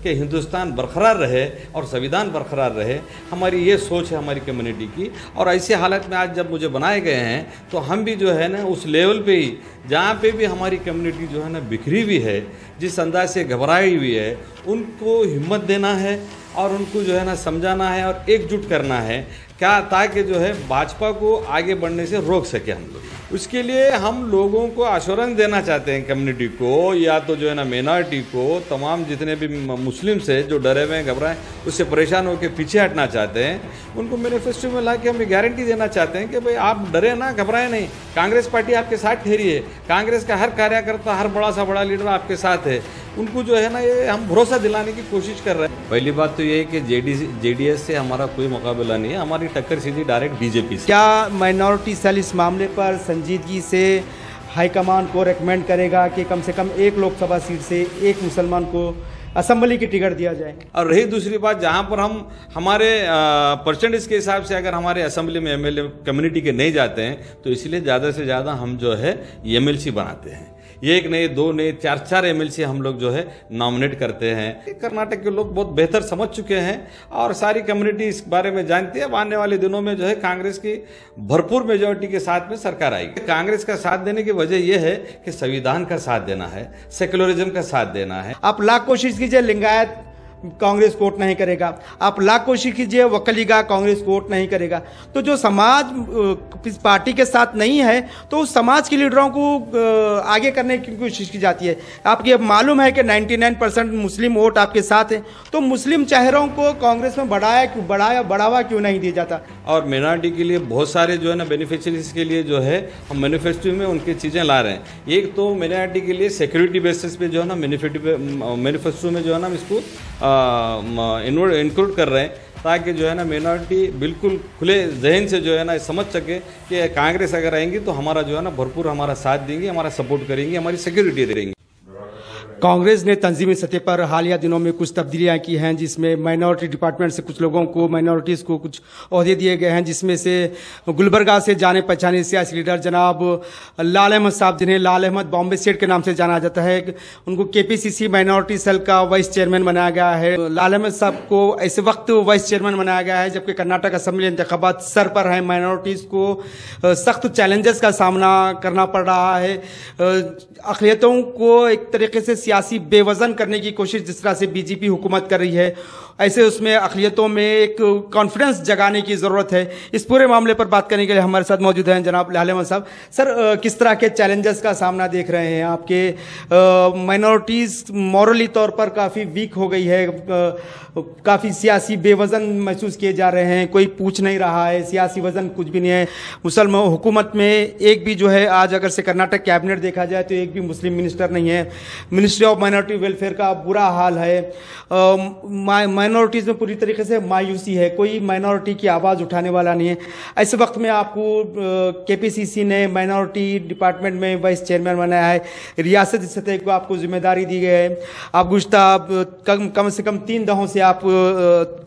कि हिंदुस्तान बरकरार रहे और संविधान बरकरार रहे। हमारी ये सोच है हमारी कम्युनिटी की। और ऐसे हालत में आज जब मुझे बनाए गए हैं तो हम भी जो है ना उस लेवल पे ही, जहाँ पे भी हमारी कम्युनिटी जो है ना बिखरी हुई है, जिस अंदाज से घबराई हुई है, उनको हिम्मत देना है और उनको जो है ना समझाना है और एकजुट करना है, क्या ताकि जो है भाजपा को आगे बढ़ने से रोक सके हम लोग। उसके लिए हम लोगों को आश्वासन देना चाहते हैं, कम्युनिटी को या तो जो है ना माइनॉरिटी को, तमाम जितने भी मुस्लिम से जो डरे हुए हैं, घबराए, उससे परेशान होकर पीछे हटना चाहते हैं, उनको मैनिफेस्टो में ला के हम गारंटी देना चाहते हैं कि भाई आप डरे ना, घबराए नहीं, कांग्रेस पार्टी आपके साथ ठहरी है, कांग्रेस का हर कार्यकर्ता, हर बड़ा सा बड़ा लीडर आपके साथ है। उनको जो है ना ये हम भरोसा दिलाने की कोशिश कर रहे हैं। पहली बात तो ये है कि जेडीएस से हमारा कोई मुकाबला नहीं है, हमारी टक्कर सीधी डायरेक्ट बीजेपी से। क्या माइनॉरिटी सेल इस मामले पर संजीदगी से हाईकमान को रेकमेंड करेगा कि कम से कम एक लोकसभा सीट से एक मुसलमान को असेंबली की टिकट दिया जाए? और रही दूसरी बात, जहां पर हम हमारे परसेंटेज के हिसाब से अगर हमारे असेंबली में एमएलए कम्युनिटी के नहीं जाते हैं तो इसलिए ज़्यादा से ज़्यादा हम जो है एमएलसी बनाते हैं। एक नहीं, दो नहीं, चार एमएलसी हम लोग जो है नॉमिनेट करते हैं। कर्नाटक के लोग बहुत बेहतर समझ चुके हैं और सारी कम्युनिटी इस बारे में जानती है। आने वाले दिनों में जो है कांग्रेस की भरपूर मेजोरिटी के साथ में सरकार आएगी। कांग्रेस का साथ देने की वजह यह है कि संविधान का साथ देना है, सेक्युलरिज्म का साथ देना है। आप लाख कोशिश कीजिए, लिंगायत कांग्रेस वोट नहीं करेगा। आप लाख कोशिश कीजिए, वकलीगा कांग्रेस वोट नहीं करेगा। तो जो समाज इस पार्टी के साथ नहीं है तो उस समाज के लीडरों को आगे करने की कोशिश की जाती है। आपको ये मालूम है कि 99% मुस्लिम वोट आपके साथ है, तो मुस्लिम चेहरों को कांग्रेस में बढ़ावा क्यों नहीं दिया जाता? और माइनॉरिटी के लिए बहुत सारे जो है ना बेनिफिशियरीज के लिए जो है हम मैनिफेस्टो में उनकी चीज़ें ला रहे हैं। एक तो माइनॉरिटी के लिए सिक्योरिटी बेसिस पे जो है ना मैनिफेस्टो में जो है ना इसको इंक्लूड कर रहे हैं, ताकि जो है ना माइनॉरिटी बिल्कुल खुले जहन से जो है ना समझ सके कि कांग्रेस अगर आएंगी तो हमारा जो है ना भरपूर हमारा साथ देंगे, हमारा सपोर्ट करेंगे, हमारी सिक्योरिटी देंगे। कांग्रेस ने तंजीमी सतह पर हालिया दिनों में कुछ तब्दीलियां की हैं, जिसमें माइनॉरिटी डिपार्टमेंट से कुछ लोगों को, माइनॉरिटीज़ को कुछ ओहदे दिए गए हैं, जिसमें से गुलबर्गा से जाने पहचाने सियासी लीडर जनाब लाल अहमद साहब, जिन्हें लाल अहमद बॉम्बे स्टेट के नाम से जाना जाता है, उनको केपीसीसी माइनॉरिटी सेल का वाइस चेयरमैन बनाया गया है। लाल अहमद साहब को ऐसे वक्त वाइस चेयरमैन बनाया गया है जबकि कर्नाटक असेंबली इंतखाबात सर पर हैं। माइनॉरिटीज़ को सख्त चैलेंजेस का सामना करना पड़ रहा है। अक़लियतों को एक तरीके से सियासी बेवजन करने की कोशिश जिस तरह से बीजेपी हुकूमत कर रही है, ऐसे उसमें अक़लियतों में एक कॉन्फिडेंस जगाने की ज़रूरत है। इस पूरे मामले पर बात करने के लिए हमारे साथ मौजूद हैं जनाब लाल अहमद साहब। सर, किस तरह के चैलेंजेस का सामना देख रहे हैं? आपके माइनॉरिटीज़ मॉरली तौर पर काफ़ी वीक हो गई है, काफ़ी सियासी बेवजन महसूस किए जा रहे हैं, कोई पूछ नहीं रहा है, सियासी वजन कुछ भी नहीं है। मुसलमान हुकूमत में एक भी जो है, आज अगर से कर्नाटक कैबिनेट देखा जाए तो एक भी मुस्लिम मिनिस्टर नहीं है। मिनिस्ट्री ऑफ माइनॉरिटी वेलफेयर का बुरा हाल है। माइनॉरिटीज़ में पूरी तरीके से मायूसी है, कोई माइनॉरिटी की आवाज़ उठाने वाला नहीं है। ऐसे वक्त में आपको केपीसीसी ने माइनॉरिटी डिपार्टमेंट में वाइस चेयरमैन बनाया है, रियासती सतह को आपको जिम्मेदारी दी गई है। आप गुज़श्ता कम से कम 3 दहों से आप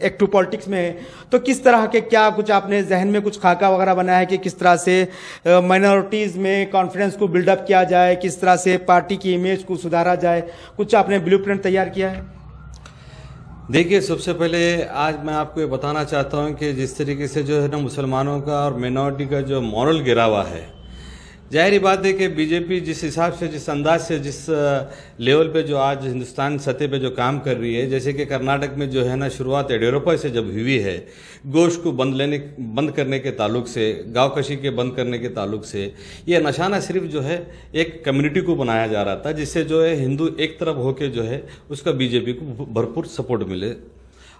एक्टिव पॉलिटिक्स में हैं, तो किस तरह के, क्या कुछ आपने जहन में कुछ खाका वगैरह बनाया है कि किस तरह से माइनॉरिटीज़ में कॉन्फिडेंस को बिल्डअप किया जाए, किस तरह से पार्टी की इमेज को सुधारा जाए? कुछ आपने ब्लूप्रिंट तैयार किया है? देखिए, सबसे पहले आज मैं आपको ये बताना चाहता हूँ कि जिस तरीके से जो है ना मुसलमानों का और माइनॉरिटी का जो मॉरल गिरावा है, जाहिर बात है कि बीजेपी जिस हिसाब से, जिस अंदाज से, जिस लेवल पे जो आज हिंदुस्तान सतह पे जो काम कर रही है, जैसे कि कर्नाटक में जो है ना शुरुआत येडियुरप्पा से जब हुई है, गोश्त को बंद करने के ताल्लुक से, गाँव कशी के बंद करने के ताल्लुक से, ये निशाना सिर्फ जो है एक कम्युनिटी को बनाया जा रहा था, जिससे जो है हिंदू एक तरफ होके जो है उसका बीजेपी को भरपूर सपोर्ट मिले।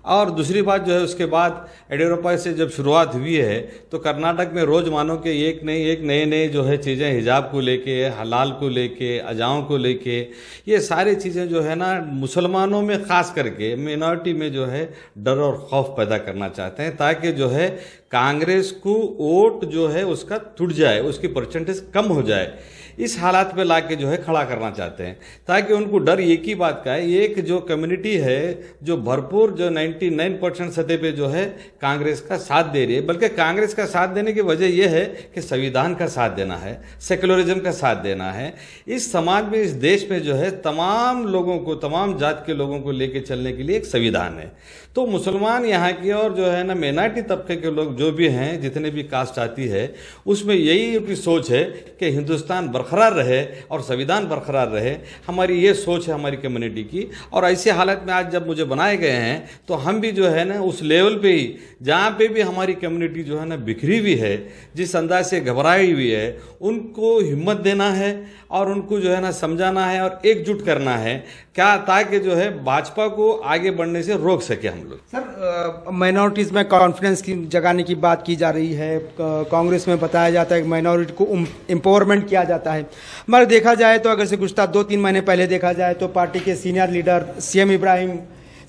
और दूसरी बात जो है, उसके बाद येडियुरप्पा से जब शुरुआत हुई है तो कर्नाटक में रोज़ मानो कि एक नए जो है चीज़ें, हिजाब को लेके, हलाल को लेके, अजाओं को लेके, ये सारी चीज़ें जो है ना मुसलमानों में ख़ास करके मिनॉरिटी में जो है डर और खौफ पैदा करना चाहते हैं, ताकि जो है कांग्रेस को वोट जो है उसका टूट जाए, उसकी परसेंटेज कम हो जाए। इस हालात पे ला के जो है खड़ा करना चाहते हैं, ताकि उनको डर एक ही बात का है, एक जो कम्युनिटी है जो भरपूर जो 99% सतह पे जो है कांग्रेस का साथ दे रही है, बल्कि कांग्रेस का साथ देने की वजह यह है कि संविधान का साथ देना है, सेक्युलरिज्म का साथ देना है। इस समाज में, इस देश में जो है तमाम लोगों को, तमाम जात के लोगों को लेके चलने के लिए एक संविधान है। तो मुसलमान यहाँ की और जो है ना माइनॉरिटी तबके के लोग जो भी हैं, जितने भी कास्ट आती है, उसमें यही उनकी सोच है कि हिंदुस्तान बरकरार रहे और संविधान बरकरार रहे। हमारी ये सोच है हमारी कम्युनिटी की। और ऐसे हालत में आज जब मुझे बनाए गए हैं तो हम भी जो है ना उस लेवल पे ही, जहाँ पे भी हमारी कम्युनिटी जो है ना बिखरी हुई है, जिस अंदाज से घबराई हुई है, उनको हिम्मत देना है और उनको जो है ना समझाना है और एकजुट करना है, क्या ताकि जो है भाजपा को आगे बढ़ने से रोक सके हम लोग। सर, माइनॉरिटीज़ में कॉन्फिडेंस की जगाने की बात की जा रही है। कांग्रेस में बताया जाता है कि माइनॉरिटी को एम्पावरमेंट किया जाता है, मगर देखा जाए तो अगर से गुज़श्ता 2-3 महीने पहले देखा जाए तो पार्टी के सीनियर लीडर सीएम इब्राहिम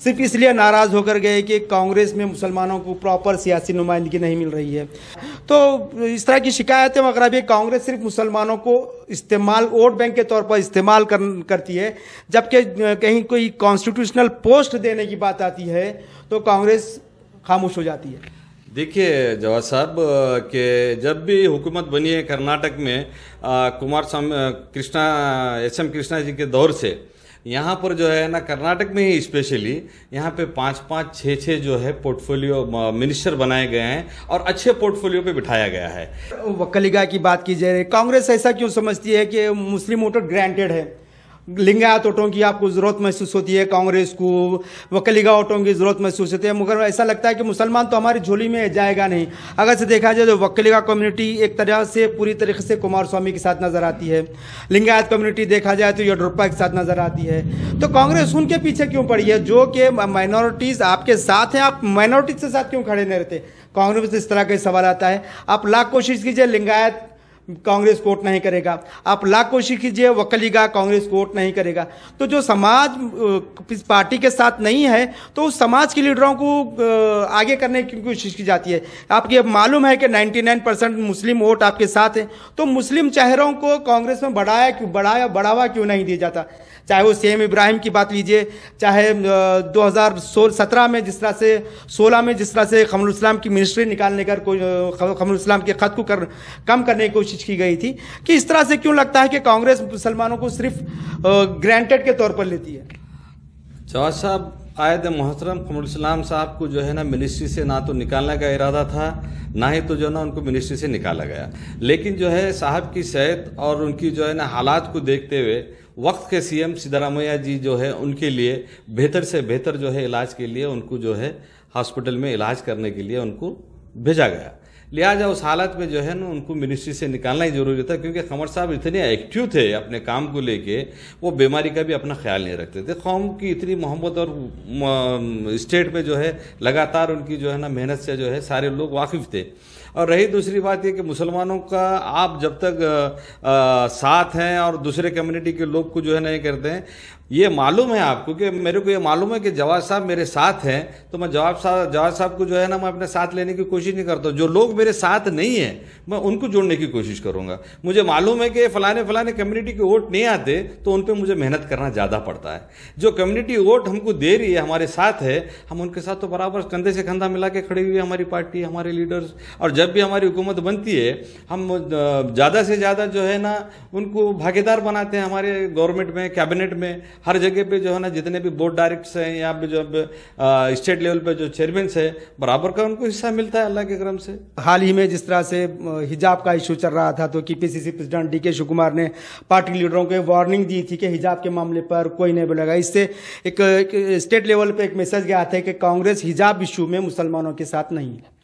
सिर्फ इसलिए नाराज़ होकर गए कि कांग्रेस में मुसलमानों को प्रॉपर सियासी नुमाइंदगी नहीं मिल रही है। तो इस तरह की शिकायतें वगैरह भी, कांग्रेस सिर्फ मुसलमानों को इस्तेमाल, वोट बैंक के तौर पर इस्तेमाल करती है, जबकि कहीं कोई कॉन्स्टिट्यूशनल पोस्ट देने की बात आती है तो कांग्रेस खामोश हो जाती है। देखिए जवाद साहब, कि जब भी हुकूमत बनी है कर्नाटक में एस.एम. कृष्णा जी के दौर से, यहाँ पर जो है ना कर्नाटक में ही स्पेशली यहाँ पे 5-5, 6-6 जो है पोर्टफोलियो मिनिस्टर बनाए गए हैं और अच्छे पोर्टफोलियो पे बिठाया गया है। वक्कलिगा की बात की जाए, कांग्रेस ऐसा क्यों समझती है कि मुस्लिम वोटर ग्रांटेड है? लिंगायत वोटों की आपको ज़रूरत महसूस होती है कांग्रेस को, वक्कलिगा वोटों की ज़रूरत महसूस होती है, मगर ऐसा लगता है कि मुसलमान तो हमारी झोली में जाएगा नहीं। अगर से देखा जाए तो वक्कलिगा कम्युनिटी एक तरह से पूरी तरीके से कुमार स्वामी के साथ नज़र आती है, लिंगायत कम्युनिटी देखा जाए तो येडियुरप्पा के साथ नज़र आती है। तो कांग्रेस उनके पीछे क्यों पड़ी है जो कि माइनॉरिटीज़ आपके साथ हैं, आप माइनॉरिटीज़ के साथ क्यों खड़े नहीं रहते? कांग्रेस से इस तरह का सवाल आता है। आप लाख कोशिश कीजिए, लिंगायत कांग्रेस वोट नहीं करेगा, आप लाख कोशिश कीजिए, वक्कलिगा कांग्रेस वोट नहीं करेगा। तो जो समाज इस पार्टी के साथ नहीं है तो उस समाज के लीडरों को आगे करने की कोशिश की जाती है। आपको अब मालूम है कि 99% मुस्लिम वोट आपके साथ है, तो मुस्लिम चेहरों को कांग्रेस में बढ़ावा क्यों नहीं दिया जाता? चाहे वो सीएम इब्राहिम की बात लीजिए, चाहे 2017 में जिस तरह से, 16 में जिस तरह से कमरुल इस्लाम की मिनिस्ट्री निकालने का कमरुल इस्लाम के खत को कम करने की कोशिश की गई थी, कि इस तरह से क्यों लगता है कि कांग्रेस मुसलमानों को सिर्फ ग्रांटेड के तौर पर लेती है? जवाद साहब, आयद मोहतरम कमरुल इस्लाम साहब को जो है ना मिनिस्ट्री से ना तो निकालने का इरादा था, ना ही तो जो है ना उनको मिनिस्ट्री से निकाला गया। लेकिन जो है साहब की सेहत और उनकी जो है ना हालात को देखते हुए वक्त के सीएम सिद्धरामैया जी जो है उनके लिए बेहतर से बेहतर जो है इलाज के लिए उनको जो है हॉस्पिटल में इलाज करने के लिए उनको भेजा गया। लिहाजा उस हालत में जो है ना उनको मिनिस्ट्री से निकालना ही जरूरी था, क्योंकि कमर साहब इतने एक्टिव थे अपने काम को लेके, वो बीमारी का भी अपना ख्याल नहीं रखते थे। कौम की इतनी मोहब्बत और स्टेट में जो है लगातार उनकी जो है ना मेहनत से जो है सारे लोग वाकिफ थे। और रही दूसरी बात ये कि मुसलमानों का आप जब तक साथ हैं और दूसरे कम्युनिटी के लोग को जो है नहीं करते हैं, ये मालूम है आपको कि मेरे को ये मालूम है कि जवाद साहब मेरे साथ हैं, तो मैं जवाद साहब को जो है ना मैं अपने साथ लेने की कोशिश नहीं करता। जो लोग मेरे साथ नहीं है मैं उनको जोड़ने की कोशिश करूंगा। मुझे मालूम है कि फलाने कम्युनिटी के वोट नहीं आते तो उन पर मुझे मेहनत करना ज़्यादा पड़ता है। जो कम्युनिटी वोट हमको दे रही है, हमारे साथ है, हम उनके साथ तो बराबर कंधे से कंधा मिला के खड़ी हुई है हमारी पार्टी, हमारे लीडर्स। और जब भी हमारी हुकूमत बनती है हम ज़्यादा से ज़्यादा जो है ना उनको भागीदार बनाते हैं हमारे गवर्नमेंट में, कैबिनेट में, हर जगह पे जो है ना जितने भी बोर्ड डायरेक्टर्स हैं या फिर जो स्टेट लेवल पे जो चेयरमैन है, बराबर का उनको हिस्सा मिलता है अल्लाह के करम से। हाल ही में जिस तरह से हिजाब का इशू चल रहा था तो KPCC president DK Shivakumar ने पार्टी लीडरों को वार्निंग दी थी कि हिजाब के मामले पर कोई नहीं बोलेगा। इससे एक स्टेट लेवल पे एक मैसेज गया था कि कांग्रेस हिजाब इशू में मुसलमानों के साथ नहीं है।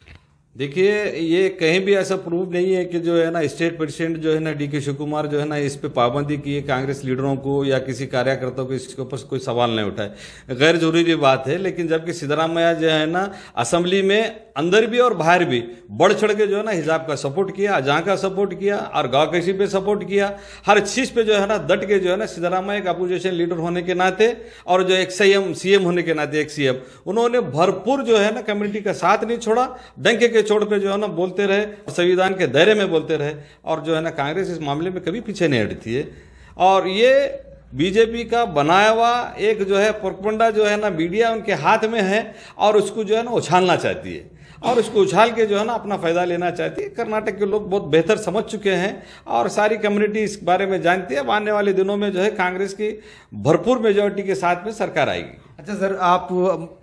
देखिए, ये कहीं भी ऐसा प्रूव नहीं है कि जो है ना स्टेट प्रेसिडेंट जो है ना डीके शिव कुमार जो है ना इस पे पाबंदी की है कांग्रेस लीडरों को या किसी कार्यकर्ता को इसके ऊपर कोई सवाल नहीं उठाए। गैर जरूरी बात है। लेकिन जबकि सिद्धरामैया जो है ना असेंबली में अंदर भी और बाहर भी बढ़ चढ़ के जो है ना हिजाब का सपोर्ट किया, अजां का सपोर्ट किया और गाँव कैसी पे सपोर्ट किया, हर चीज पे जो है ना डट के जो है ना सिद्धरामैया एक अपोजिशन लीडर होने के नाते और जो एक सीएम होने के नाते एक सीएम, उन्होंने भरपूर जो है ना कम्युनिटी का साथ नहीं छोड़ा, डंके के छोड़ पे जो है ना बोलते रहे, संविधान के दायरे में बोलते रहे, और जो है ना कांग्रेस इस मामले में कभी पीछे नहीं हटती है। और ये बीजेपी का बनाया हुआ एक जो है प्रोपगेंडा जो है ना मीडिया उनके हाथ में है, और उसको जो है ना उछालना चाहती है, और उसको उछाल के जो है ना अपना फायदा लेना चाहती है। कर्नाटक के लोग बहुत बेहतर समझ चुके हैं और सारी कम्युनिटी इस बारे में जानती है। अब आने वाले दिनों में जो है कांग्रेस की भरपूर मेजोरिटी के साथ में सरकार आएगी। अच्छा सर, आप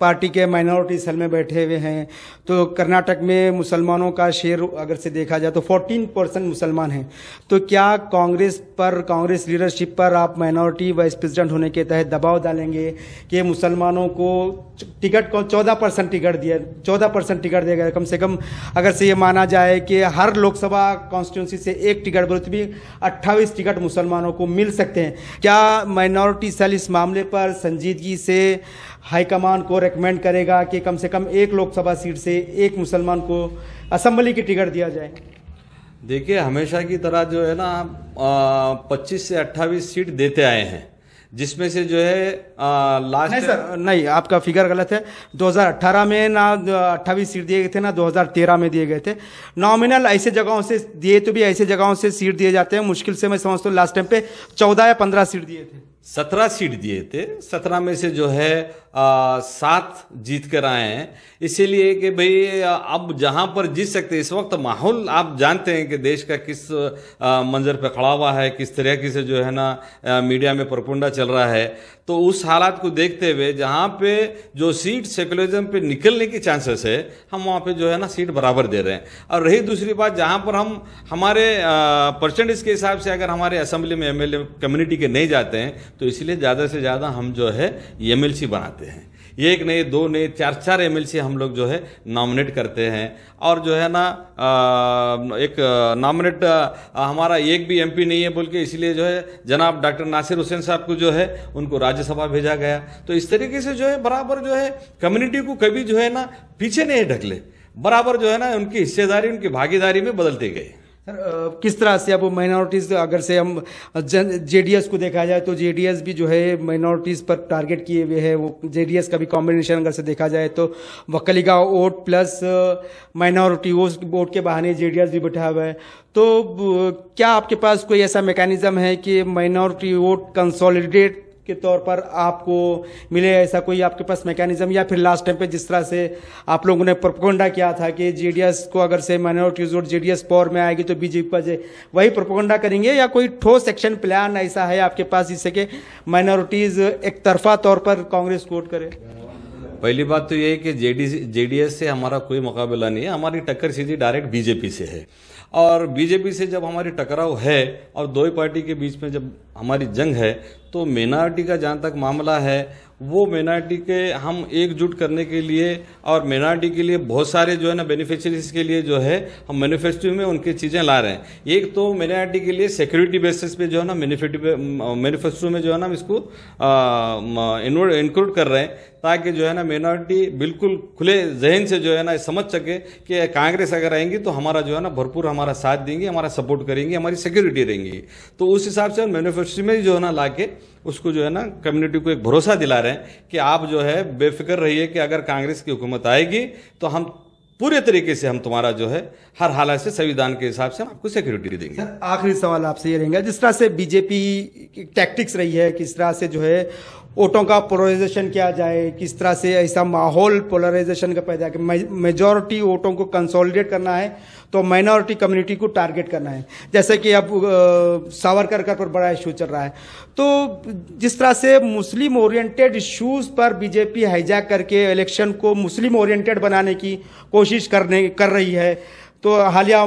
पार्टी के माइनॉरिटी सेल में बैठे हुए हैं, तो कर्नाटक में मुसलमानों का शेयर अगर से देखा जाए तो 14% मुसलमान हैं। तो क्या कांग्रेस लीडरशिप पर आप माइनॉरिटी वाइस प्रेसिडेंट होने के तहत दबाव डालेंगे कि मुसलमानों को टिकट को 14% टिकट दिया गया? कम से कम अगर से ये माना जाए कि हर लोकसभा कॉन्स्टिट्यूंसी से एक टिकट बोले तो भी 28 टिकट मुसलमानों को मिल सकते हैं। क्या माइनॉरिटी सेल इस मामले पर संजीदगी से हाईकमान को रेकमेंड करेगा कि कम से कम एक लोकसभा सीट से एक मुसलमान को असेंबली की टिकट दिया जाए? देखिए, हमेशा की तरह जो है ना 25 से 28 सीट देते आए हैं, जिसमें से जो है लास्ट नहीं सर, नहीं, आपका फिगर गलत है। 2018 में ना 28 सीट दिए गए थे, ना 2013 में दिए गए थे। नॉमिनल ऐसे जगहों से दिए तो भी ऐसे जगहों से सीट दिए जाते हैं। मुश्किल से मैं समझता हूँ लास्ट टाइम पे 14 या 15 सीट दिए थे। 17 सीट दिए थे। 17 में से जो है 7 जीत कर आए हैं। इसीलिए कि भाई अब जहां पर जीत सकते, इस वक्त माहौल आप जानते हैं कि देश का किस मंजर पे खड़ा हुआ है, किस तरीके से जो है ना मीडिया में प्रोपगेंडा चल रहा है। तो उस हालात को देखते हुए जहां पे जो सीट सेकुलरिज्म पे निकलने की चांसेस है, हम वहां पे जो है ना सीट बराबर दे रहे हैं। और रही दूसरी बात, जहां पर हम हमारे परसेंटेज के हिसाब से अगर हमारे असेंबली में एमएलए कम्युनिटी के नहीं जाते हैं, तो इसलिए ज़्यादा से ज़्यादा हम जो है एमएलसी बनाते हैं। एक नहीं, दो नहीं, 4 एमएलसी हम लोग जो है नॉमिनेट करते हैं। और जो है ना एक नॉमिनेट हमारा एक भी एमपी नहीं है बोल के, इसलिए जो है जनाब डॉक्टर नासिर हुसैन साहब को जो है उनको राज्यसभा भेजा गया। तो इस तरीके से जो है बराबर जो है कम्युनिटी को कभी जो है ना पीछे नहीं ढकले, बराबर जो है ना उनकी हिस्सेदारी, उनकी भागीदारी में बदलते गए। सर, किस तरह से अब माइनॉरिटीज़, अगर से हम जेडीएस को देखा जाए तो जेडीएस भी जो है माइनॉरिटीज़ पर टारगेट किए हुए है। वो जेडीएस का भी कॉम्बिनेशन अगर से देखा जाए तो वकलीगांव वोट प्लस माइनॉरिटी वोट के बहाने जेडीएस भी बैठा हुआ है। तो क्या आपके पास कोई ऐसा मैकेनिज्म है कि माइनॉरिटी वोट कंसोलिडेट के तौर पर आपको मिले, ऐसा कोई आपके पास मैकेनिज्म? या फिर लास्ट टाइम पे जिस तरह से आप लोगों ने प्रोपगेंडा किया था कि जेडीएस को अगर से माइनॉरिटीज वोट जेडीएस पावर में आएगी तो बीजेपी पर वही प्रोपगेंडा करेंगे, या कोई ठोस एक्शन प्लान ऐसा है आपके पास जिससे कि माइनॉरिटीज एक तरफा तौर पर कांग्रेस को वोट करे? पहली बात तो ये है कि जेडीएस से हमारा कोई मुकाबला नहीं है। हमारी टक्कर सीधी डायरेक्ट बीजेपी से है। और बीजेपी से जब हमारी टकराव है और दो ही पार्टी के बीच में जब हमारी जंग है, तो मिनॉरिटी का जहाँ तक मामला है, वो मिनॉरिटी के हम एकजुट करने के लिए और मिनॉरिटी के लिए बहुत सारे जो है ना बेनिफिशियरीज के लिए जो है हम मैनिफेस्टो में उनकी चीज़ें ला रहे हैं। एक तो मिनॉरिटी के लिए सिक्योरिटी बेसिस पे जो है ना मैनिफेस्टो में जो है ना हम इसको इंक्लूड कर रहे हैं, ताकि जो है ना मिनॉरिटी बिल्कुल खुले जहन से जो है ना समझ सके कि कांग्रेस अगर आएंगी तो हमारा जो है ना भरपूर हमारा साथ देंगे, हमारा सपोर्ट करेंगे, हमारी सिक्योरिटी रहेंगी। तो उस हिसाब से मैनिफेस्टो में जो है ना ला के उसको जो है ना कम्युनिटी को एक भरोसा दिला रहे हैं कि आप जो है बेफिक्र रहिए कि अगर कांग्रेस की हुकूमत आएगी तो हम पूरे तरीके से हम तुम्हारा जो है हर हालत से संविधान के हिसाब से हम आपको सिक्योरिटी देंगे। सर, आखिरी सवाल आपसे ये रहेगा, जिस तरह से बीजेपी की टैक्टिक्स रही है, किस तरह से जो है वोटों का पोलराइजेशन किया जाए, किस तरह से ऐसा माहौल पोलराइजेशन का पैदा कि मेजॉरिटी वोटों को कंसोलिडेट करना है तो माइनॉरिटी कम्युनिटी को टारगेट करना है, जैसे कि अब सावरकर पर बड़ा इशू चल रहा है। तो जिस तरह से मुस्लिम ओरिएंटेड इश्यूज पर बीजेपी हाईजैक करके इलेक्शन को मुस्लिम ओरिएंटेड बनाने की कोशिश कर रही है, तो हालिया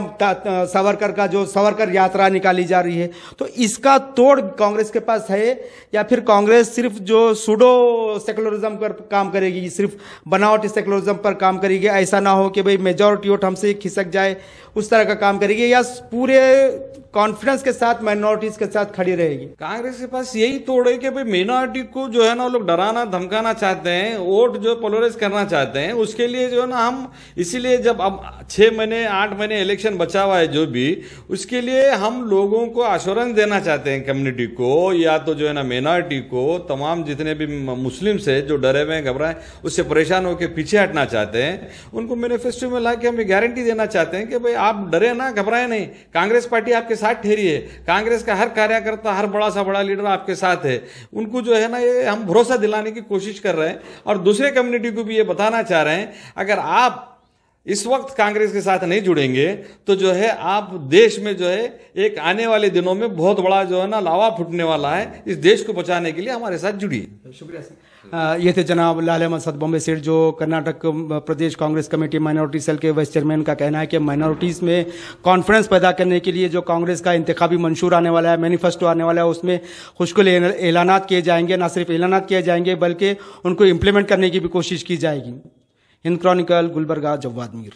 सावरकर का जो सावरकर यात्रा निकाली जा रही है, तो इसका तोड़ कांग्रेस के पास है, या फिर कांग्रेस सिर्फ जो सूडो सेकुलरिज्म पर काम करेगी, सिर्फ बनावटी सेकुलरिज्म पर काम करेगी, ऐसा ना हो कि भाई मेजॉरिटी वोट हमसे खिसक जाए, उस तरह का काम करेगी, या पूरे कॉन्फिडेंस के साथ माइनॉरिटीज के साथ खड़ी रहेगी? कांग्रेस के पास यही तोड़ है कि भाई मिनॉरिटी को जो है ना वो लोग डराना धमकाना चाहते हैं, वोट जो पोलराइज करना चाहते हैं। उसके लिए जो है ना हम इसीलिए जब अब 6 महीने 8 महीने इलेक्शन बचा हुआ है जो भी, उसके लिए हम लोगों को अश्योरेंस देना चाहते हैं, कम्युनिटी को या तो जो है ना माइनॉरिटी को, तमाम जितने भी मुस्लिम से जो डरे हुए घबराए उससे परेशान होकर पीछे हटना चाहते हैं, उनको मैनिफेस्टो में ला के हम गारंटी देना चाहते हैं कि भाई आप डरे ना, घबराए नहीं, कांग्रेस पार्टी आपके साथ ठहरी है, कांग्रेस का हर कार्यकर्ता, हर बड़ा सा बड़ा लीडर आपके साथ है। उनको जो है ना ये हम भरोसा दिलाने की कोशिश कर रहे हैं और दूसरे कम्युनिटी को भी ये बताना चाह रहे हैं, अगर आप इस वक्त कांग्रेस के साथ नहीं जुड़ेंगे तो जो है आप देश में जो है एक आने वाले दिनों में बहुत बड़ा जो है ना लावा फूटने वाला है। इस देश को बचाने के लिए हमारे साथ जुड़िए। शुक्रिया सर। ये थे जनाब लाल अहमद सद बॉम्बे सेठ, जो कर्नाटक प्रदेश कांग्रेस कमेटी माइनॉरिटी सेल के वाइस चेयरमैन का कहना है कि माइनॉरिटीज़ में कॉन्फिडेंस पैदा करने के लिए जो कांग्रेस का इंतखाबी मंशूर आने वाला है, मैनिफेस्टो आने वाला है, उसमें खुशकुल ऐलानात किए जाएंगे। ना सिर्फ ऐलानात किए जाएंगे बल्कि उनको इम्प्लीमेंट करने की भी कोशिश की जाएगी। हिंद क्रॉनिकल, गुलबर्गा, जवाद मीर।